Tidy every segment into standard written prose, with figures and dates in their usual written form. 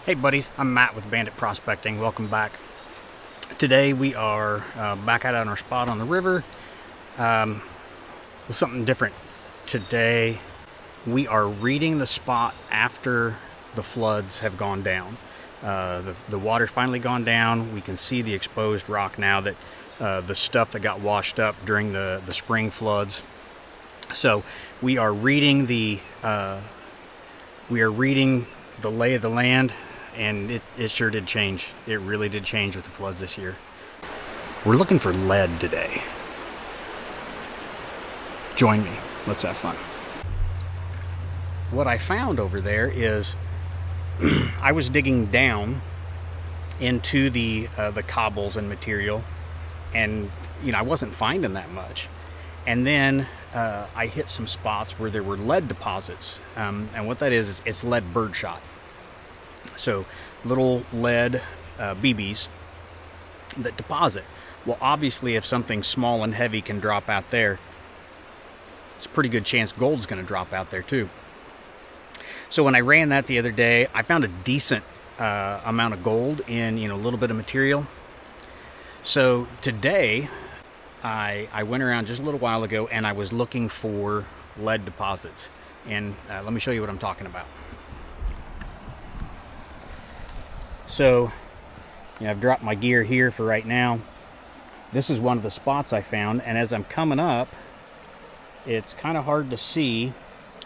Hey buddies, I'm Matt with Bandit Prospecting. Welcome back. Today we are back out on our spot on the river with something different. Today we are reading the spot after the floods have gone down. The water's finally gone down. We can see the exposed rock now, that the stuff that got washed up during the spring floods. So we are reading the lay of the land. And it sure did change. It really did change with the floods this year. We're looking for lead today. Join me. Let's have fun. What I found over there is I was digging down into the cobbles and material, and I wasn't finding that much. And then I hit some spots where there were lead deposits, and what that is it's lead birdshot. So little lead BBs that deposit. Well, obviously if something small and heavy can drop out there, it's a pretty good chance gold's going to drop out there too. So when I ran that the other day, I found a decent amount of gold in a little bit of material. So today I went around just a little while ago and I was looking for lead deposits. And let me show you what I'm talking about. So, I've dropped my gear here for right now. This is one of the spots I found, and as I'm coming up, it's kind of hard to see,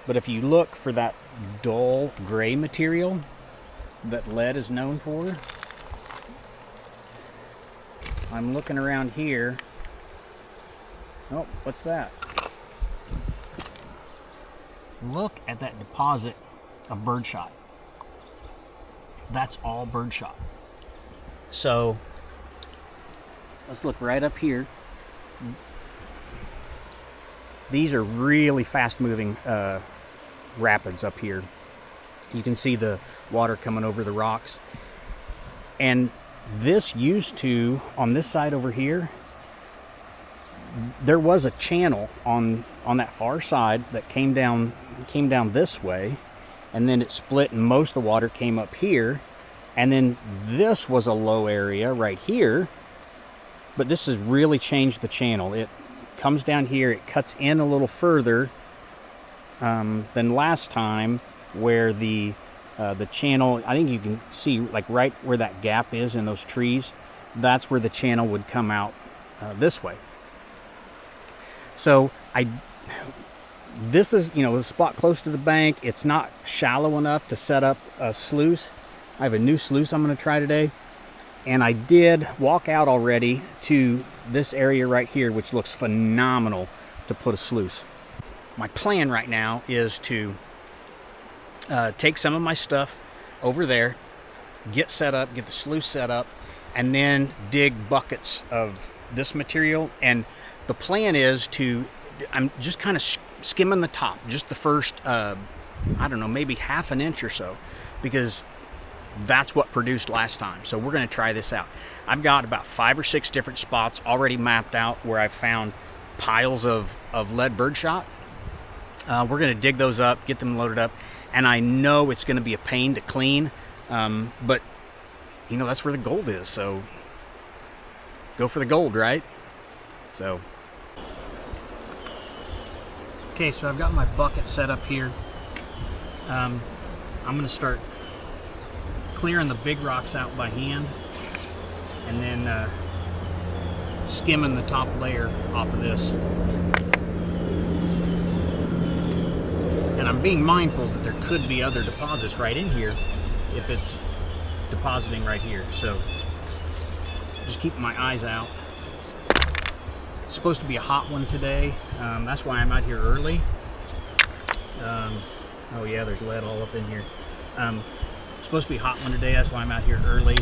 but if you look for that dull gray material that lead is known for, I'm looking around here. Oh, what's that? Look at that deposit of birdshot. That's all birdshot. So let's look right up here. These are really fast moving rapids up here. You can see the water coming over the rocks. And this used to, on this side over here, there was a channel on that far side that came down this way. And then it split and most of the water came up here. And then this was a low area right here. But this has really changed the channel. It comes down here, it cuts in a little further than last time, where the channel, I think you can see like right where that gap is in those trees, that's where the channel would come out this way. So this is, a spot close to the bank. It's not shallow enough to set up a sluice. I have a new sluice I'm going to try today. And I did walk out already to this area right here, which looks phenomenal to put a sluice. My plan right now is to take some of my stuff over there, get set up, get the sluice set up, and then dig buckets of this material. And the plan is I'm just kind of skimming the top, just the first, I don't know, maybe half an inch or so, because that's what produced last time. So we're going to try this out. I've got about 5 or 6 different spots already mapped out where I've found piles of lead birdshot. We're going to dig those up, get them loaded up, and I know it's going to be a pain to clean, but that's where the gold is, so go for the gold, right? So okay, so I've got my bucket set up here. I'm going to start clearing the big rocks out by hand, and then skimming the top layer off of this. And I'm being mindful that there could be other deposits right in here if it's depositing right here. So just keeping my eyes out. It's supposed to be a hot one today. That's why I'm out here early. Oh yeah, there's lead all up in here. It's supposed to be a hot one today. That's why I'm out here early.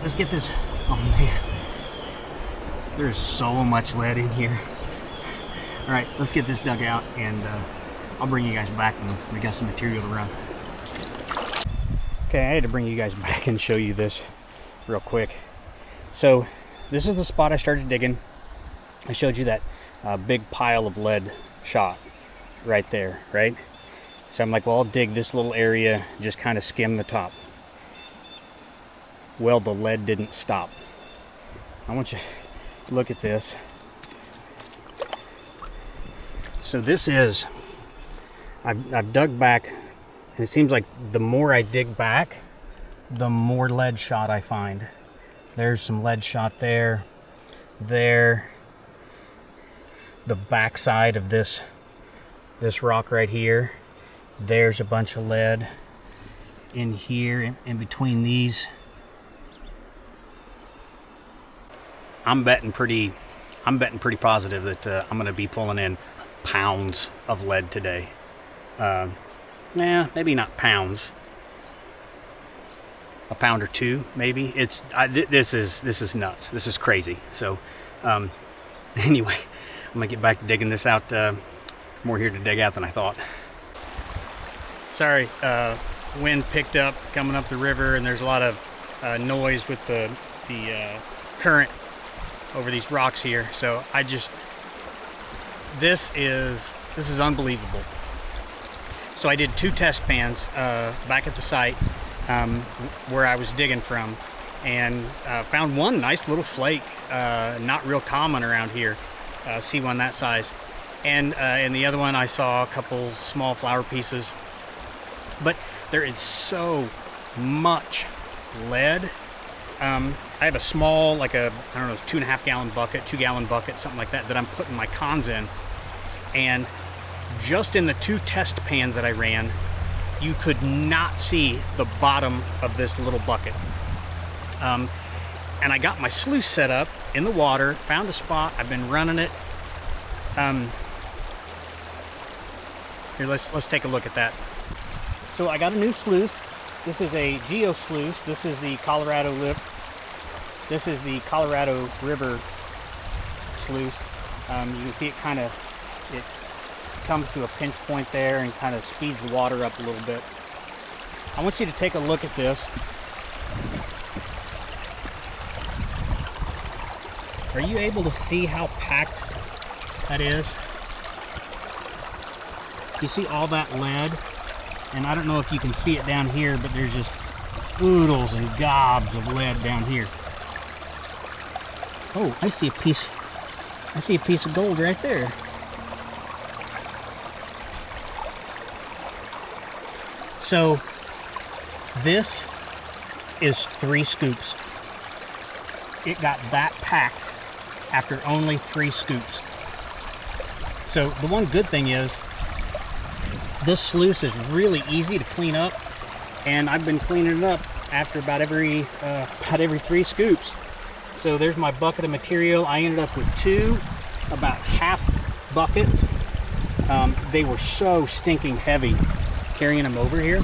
let's get this. Oh man, there's so much lead in here. All right, let's get this dug out, and I'll bring you guys back when we got some material to run. Okay, I had to bring you guys back and show you this real quick. So this is the spot I started digging. I showed you that big pile of lead shot right there, right? So I'm like, well, I'll dig this little area, just kind of skim the top. Well, the lead didn't stop. I want you to look at this. So this is, I've dug back, and it seems like the more I dig back, the more lead shot I find. There's some lead shot there, there. The backside of this rock right here, there's a bunch of lead. In here, in between these, I'm betting pretty positive that I'm going to be pulling in pounds of lead today. Maybe not pounds. A pound or two, maybe. This is nuts. This is crazy. So, anyway, I'm gonna get back to digging this out. More here to dig out than I thought. Sorry, wind picked up coming up the river, and there's a lot of noise with the current over these rocks here. So this is unbelievable. So I did 2 test pans back at the site where I was digging from, and found one nice little flake, not real common around here, see one that size, and in the other one I saw a couple small flower pieces. But there is so much lead. I have a small, like I don't know, 2.5 gallon bucket, 2 gallon bucket, something like that I'm putting my cons in. And just in the 2 test pans that I ran, you could not see the bottom of this little bucket. And I got my sluice set up in the water, found a spot, I've been running it. Here, let's take a look at that. So I got a new sluice. This is a Geo Sluice. This is the Colorado River sluice. You can see it it comes to a pinch point there and kind of speeds the water up a little bit. I want you to take a look at this. Are you able to see how packed that is? You see all that lead? And I don't know if you can see it down here, but there's just oodles and gobs of lead down here. Oh, I see a piece of gold right there. So this is 3 scoops. It got that packed after only 3 scoops. So the one good thing is this sluice is really easy to clean up, and I've been cleaning it up after about every 3 scoops. So there's my bucket of material. I ended up with 2 about half buckets. They were so stinking heavy carrying them over here.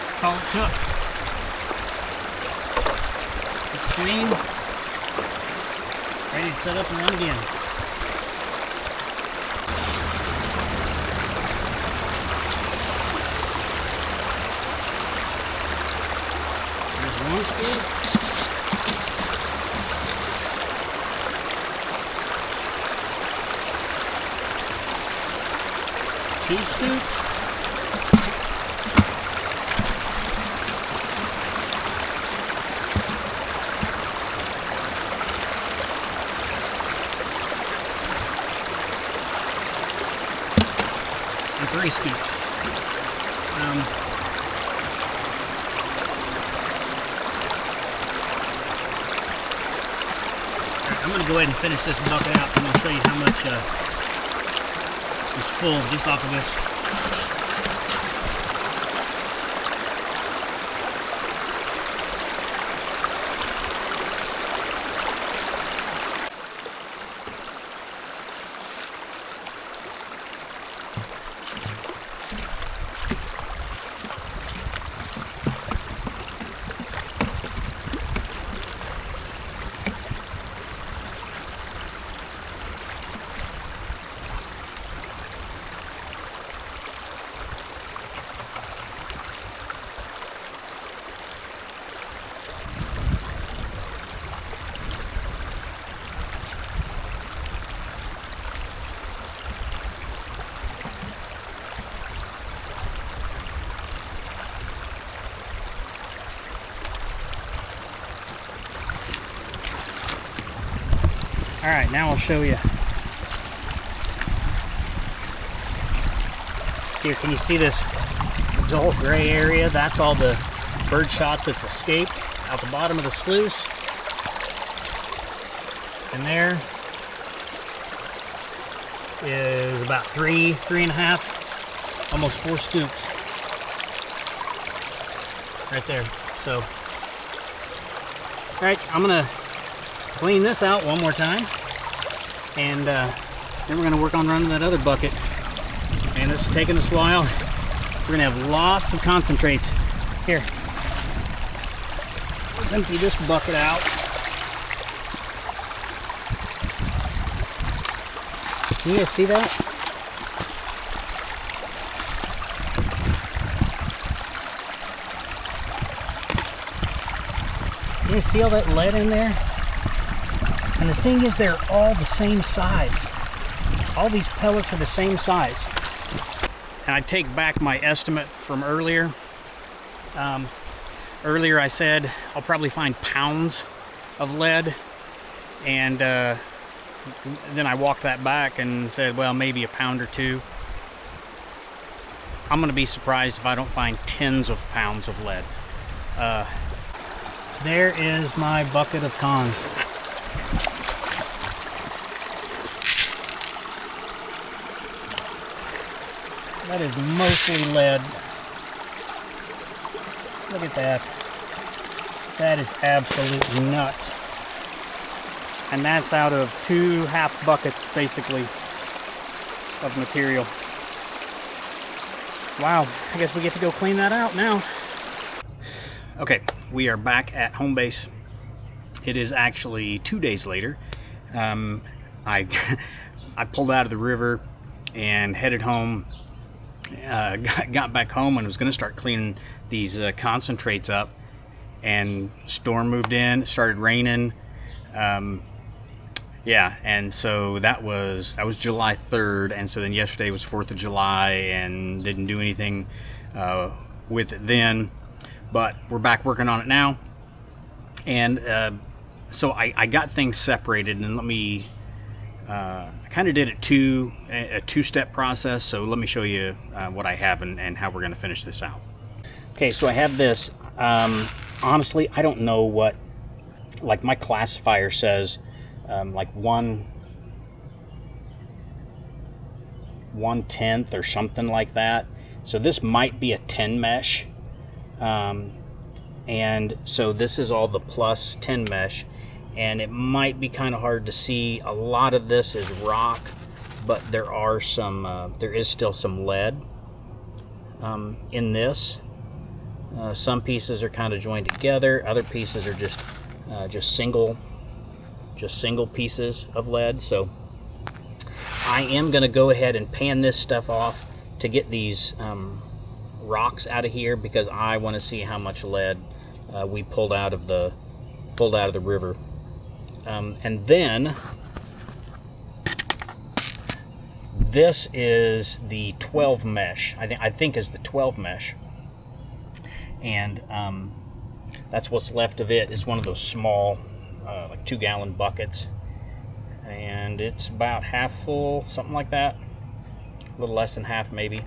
That's all it took. It's clean, ready to set up and run again. There's 1 scoop. 2 scoops. And 3 scoops. I'm going to go ahead and finish this bucket out. I'm going to show you how much is full just off of this. All right, now I'll show you. Here, can you see this dull gray area? That's all the bird shot that's escaped out the bottom of the sluice. And there is about three and a half, almost 4 scoops. Right there. So, all right, I'm gonna clean this out one more time, and then we're going to work on running that other bucket. And this is taking us a while. We're going to have lots of concentrates. Here, let's empty this bucket out. Can you guys see that? Can you see all that lead in there? And the thing is, they're all the same size. All these pellets are the same size. And I take back my estimate from earlier. Earlier I said I'll probably find pounds of lead, and then I walked that back and said, well, maybe a pound or two. I'm going to be surprised if I don't find tens of pounds of lead. There is my bucket of cons. That is mostly lead. Look at that. That is absolutely nuts. And that's out of 2 half buckets, basically, of material. Wow, I guess we get to go clean that out now. Okay, we are back at home base. It is actually 2 days later. I pulled out of the river and headed home. Got back home and was going to start cleaning these concentrates up, and storm moved in, started raining. Yeah, and so that was July 3rd, and so then yesterday was 4th of July, and didn't do anything with it then, but we're back working on it now. And so I got things separated, and let me I kind of did a two-step process, so let me show you what I have and how we're going to finish this out. Okay, so I have this. Honestly, I don't know what, like my classifier says, like 1/10 or something like that. So this might be a 10 mesh. And so this is all the plus 10 mesh. And it might be kind of hard to see. A lot of this is rock, but there is still some lead in this. Some pieces are kind of joined together. Other pieces are just single pieces of lead. So I am going to go ahead and pan this stuff off to get these rocks out of here, because I want to see how much lead we pulled out of the river. And then this is the 12 mesh. I think is the 12 mesh, and that's what's left of it. It's one of those small, like 2-gallon buckets, and it's about half full, something like that. A little less than half, maybe.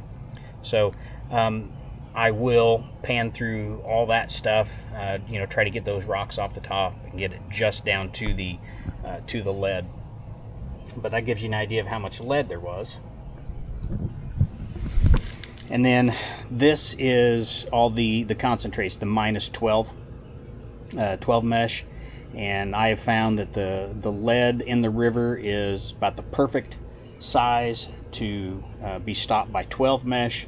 So I'm I will pan through all that stuff, you know, try to get those rocks off the top and get it just down to the lead. But that gives you an idea of how much lead there was. And then this is all the concentrates, the minus 12 mesh. And I have found that the lead in the river is about the perfect size to be stopped by 12 mesh.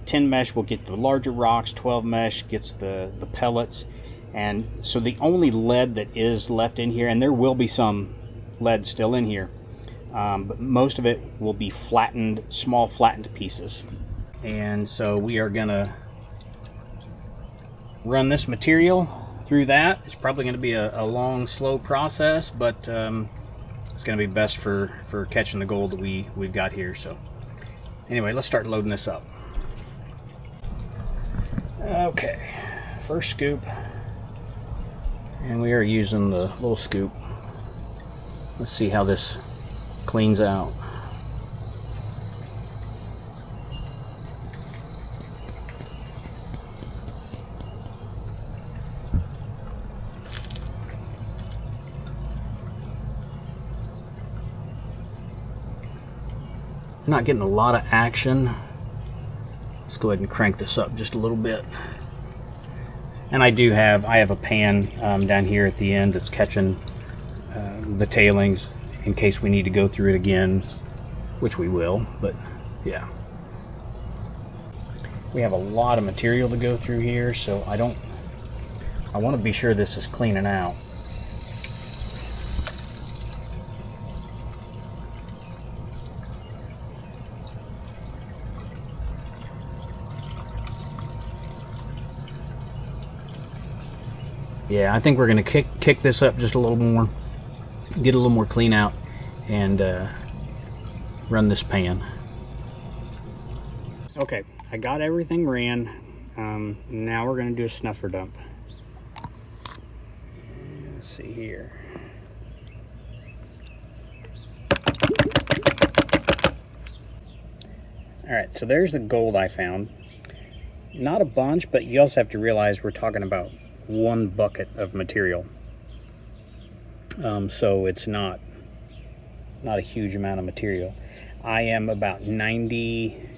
10 mesh will get the larger rocks, 12 mesh gets the pellets. And so the only lead that is left in here, and there will be some lead still in here, but most of it will be flattened, small flattened pieces. And so we are gonna run this material through that. It's probably going to be a long, slow process, but it's going to be best for catching the gold that we've got here. So anyway, let's start loading this up. Okay, first scoop, and we are using the little scoop. Let's see how this cleans out. Not getting a lot of action. Let's go ahead and crank this up just a little bit. And I have a pan down here at the end that's catching the tailings in case we need to go through it again, which we will, but yeah. We have a lot of material to go through here, so I want to be sure this is cleaning out. Yeah, I think we're going to kick this up just a little more, get a little more clean out, and run this pan. Okay, I got everything ran. Now we're going to do a snuffer dump. Let's see here. All right, so there's the gold I found. Not a bunch, but you also have to realize we're talking about one bucket of material, so it's not a huge amount of material. I am about 90.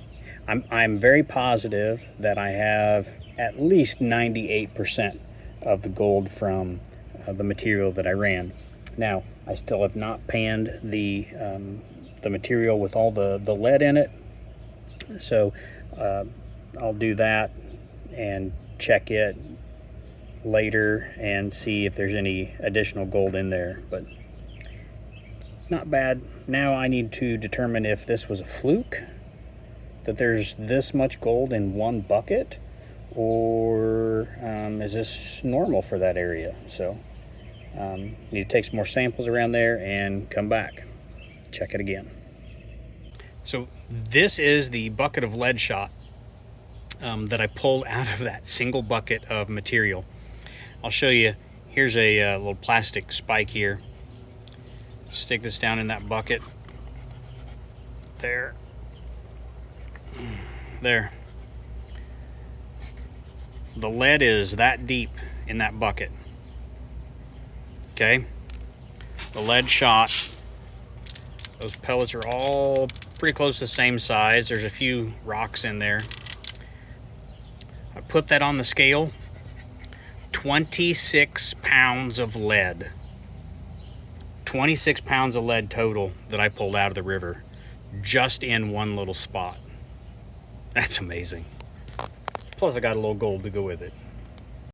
I'm very positive that I have at least 98% of the gold from the material that I ran. Now I still have not panned the material with all the lead in it, so I'll do that and check it later and see if there's any additional gold in there, but not bad. Now I need to determine if this was a fluke, that there's this much gold in one bucket, or is this normal for that area? So need to take some more samples around there and come back, check it again. So this is the bucket of lead shot that I pulled out of that single bucket of material. I'll show you. Here's a little plastic spike here. Stick this down in that bucket. There. The lead is that deep in that bucket. Okay. The lead shot. Those pellets are all pretty close to the same size. There's a few rocks in there. I put that on the scale. 26 pounds of lead. 26 pounds of lead total that I pulled out of the river just in one little spot. That's amazing. Plus I got a little gold to go with it.